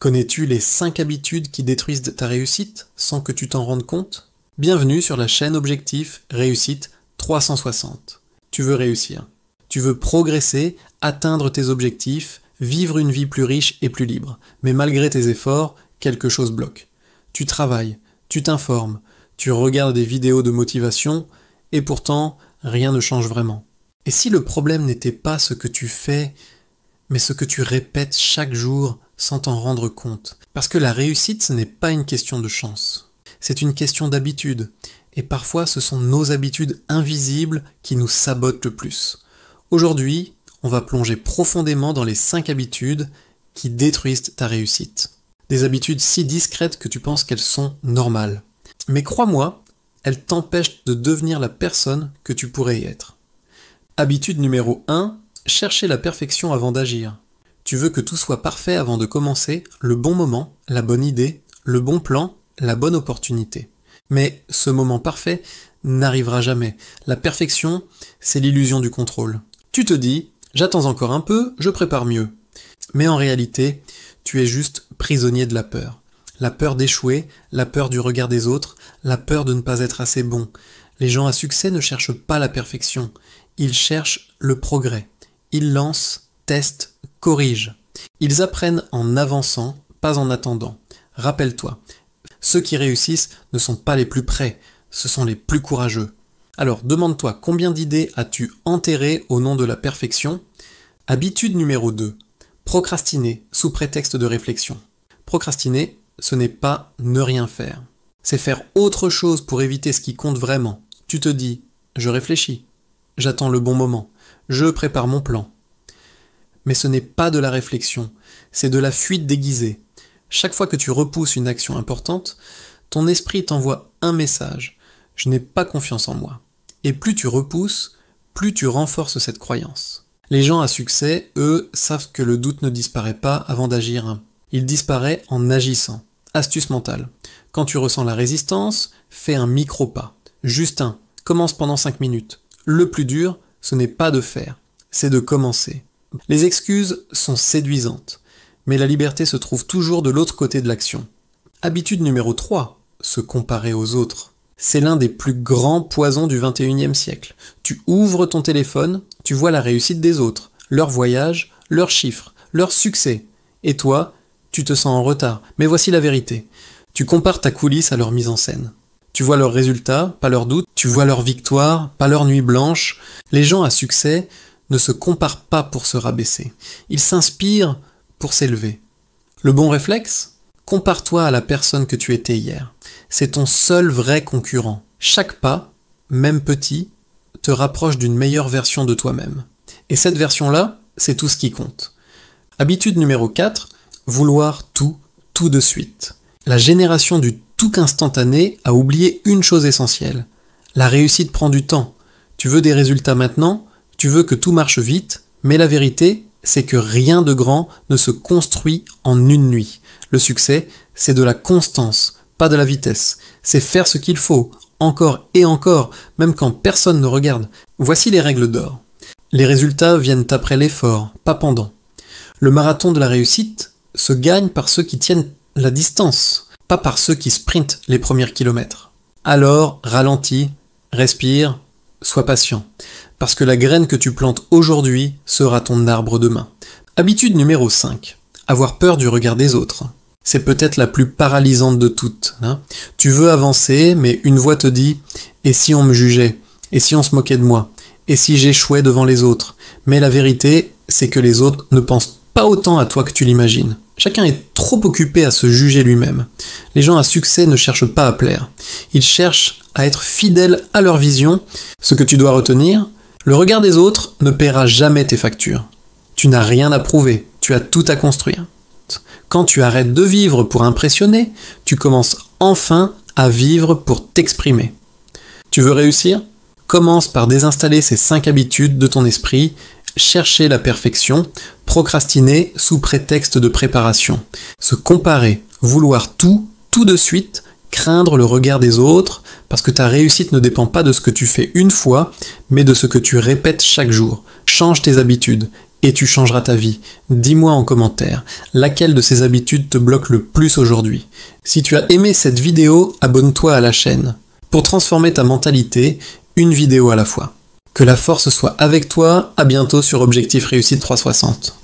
Connais-tu les 5 habitudes qui détruisent ta réussite sans que tu t'en rendes compte? Bienvenue sur la chaîne Objectif Réussite 360. Tu veux réussir. Tu veux progresser, atteindre tes objectifs, vivre une vie plus riche et plus libre. Mais malgré tes efforts, quelque chose bloque. Tu travailles, tu t'informes, tu regardes des vidéos de motivation et pourtant, rien ne change vraiment. Et si le problème n'était pas ce que tu fais, mais ce que tu répètes chaque jour sans t'en rendre compte? Parce que la réussite, ce n'est pas une question de chance. C'est une question d'habitude. Et parfois, ce sont nos habitudes invisibles qui nous sabotent le plus. Aujourd'hui, on va plonger profondément dans les 5 habitudes qui détruisent ta réussite. Des habitudes si discrètes que tu penses qu'elles sont normales. Mais crois-moi, elles t'empêchent de devenir la personne que tu pourrais être. Habitude numéro 1, chercher la perfection avant d'agir. Tu veux que tout soit parfait avant de commencer, le bon moment, la bonne idée, le bon plan, la bonne opportunité. Mais ce moment parfait n'arrivera jamais. La perfection, c'est l'illusion du contrôle. Tu te dis, j'attends encore un peu, je prépare mieux. Mais en réalité, tu es juste prisonnier de la peur. La peur d'échouer, la peur du regard des autres, la peur de ne pas être assez bon. Les gens à succès ne cherchent pas la perfection. Ils cherchent le progrès. Ils lancent, testent, corrigent. Ils apprennent en avançant, pas en attendant. Rappelle-toi, ceux qui réussissent ne sont pas les plus prêts, ce sont les plus courageux. Alors demande-toi combien d'idées as-tu enterrées au nom de la perfection? Habitude numéro 2. Procrastiner sous prétexte de réflexion. Procrastiner, ce n'est pas ne rien faire. C'est faire autre chose pour éviter ce qui compte vraiment. Tu te dis, je réfléchis, j'attends le bon moment, je prépare mon plan. Mais ce n'est pas de la réflexion, c'est de la fuite déguisée. Chaque fois que tu repousses une action importante, ton esprit t'envoie un message. Je n'ai pas confiance en moi. Et plus tu repousses, plus tu renforces cette croyance. Les gens à succès, eux, savent que le doute ne disparaît pas avant d'agir. Il disparaît en agissant. Astuce mentale. Quand tu ressens la résistance, fais un micro-pas. Juste un. Commence pendant 5 minutes. Le plus dur, ce n'est pas de faire, c'est de commencer. Les excuses sont séduisantes, mais la liberté se trouve toujours de l'autre côté de l'action. Habitude numéro 3, se comparer aux autres. C'est l'un des plus grands poisons du 21e siècle. Tu ouvres ton téléphone, tu vois la réussite des autres, leur voyage, leurs chiffres, leur succès. Et toi, tu te sens en retard. Mais voici la vérité. Tu compares ta coulisse à leur mise en scène. Tu vois leurs résultats, pas leurs doutes, tu vois leurs victoires, pas leurs nuits blanches. Les gens à succès ne se comparent pas pour se rabaisser. Ils s'inspirent pour s'élever. Le bon réflexe? Compare-toi à la personne que tu étais hier. C'est ton seul vrai concurrent. Chaque pas, même petit, te rapproche d'une meilleure version de toi-même. Et cette version-là, c'est tout ce qui compte. Habitude numéro 4, vouloir tout de suite. La génération du tout instantané a oublié une chose essentielle. La réussite prend du temps. Tu veux des résultats maintenant, tu veux que tout marche vite, mais la vérité, c'est que rien de grand ne se construit en une nuit. Le succès, c'est de la constance, pas de la vitesse. C'est faire ce qu'il faut, encore et encore, même quand personne ne regarde. Voici les règles d'or. Les résultats viennent après l'effort, pas pendant. Le marathon de la réussite se gagne par ceux qui tiennent la distance, pas par ceux qui sprintent les premiers kilomètres. Alors, ralentis, respire, sois patient. Parce que la graine que tu plantes aujourd'hui sera ton arbre demain. Habitude numéro 5. Avoir peur du regard des autres. C'est peut-être la plus paralysante de toutes. Tu veux avancer, mais une voix te dit « Et si on me jugeait? Et si on se moquait de moi? Et si j'échouais devant les autres ?» Mais la vérité, c'est que les autres ne pensent pas autant à toi que tu l'imagines. Chacun est trop occupé à se juger lui-même. Les gens à succès ne cherchent pas à plaire. Ils cherchent à être fidèles à leur vision. Ce que tu dois retenir, le regard des autres ne paiera jamais tes factures. Tu n'as rien à prouver, tu as tout à construire. Quand tu arrêtes de vivre pour impressionner, tu commences enfin à vivre pour t'exprimer. Tu veux réussir? Commence par désinstaller ces 5 habitudes de ton esprit, chercher la perfection, procrastiner sous prétexte de préparation, se comparer, vouloir tout de suite, craindre le regard des autres, parce que ta réussite ne dépend pas de ce que tu fais une fois, mais de ce que tu répètes chaque jour. Change tes habitudes, et tu changeras ta vie. Dis-moi en commentaire, laquelle de ces habitudes te bloque le plus aujourd'hui? Si tu as aimé cette vidéo, abonne-toi à la chaîne. Pour transformer ta mentalité, une vidéo à la fois. Que la force soit avec toi, à bientôt sur Objectif Réussite 360.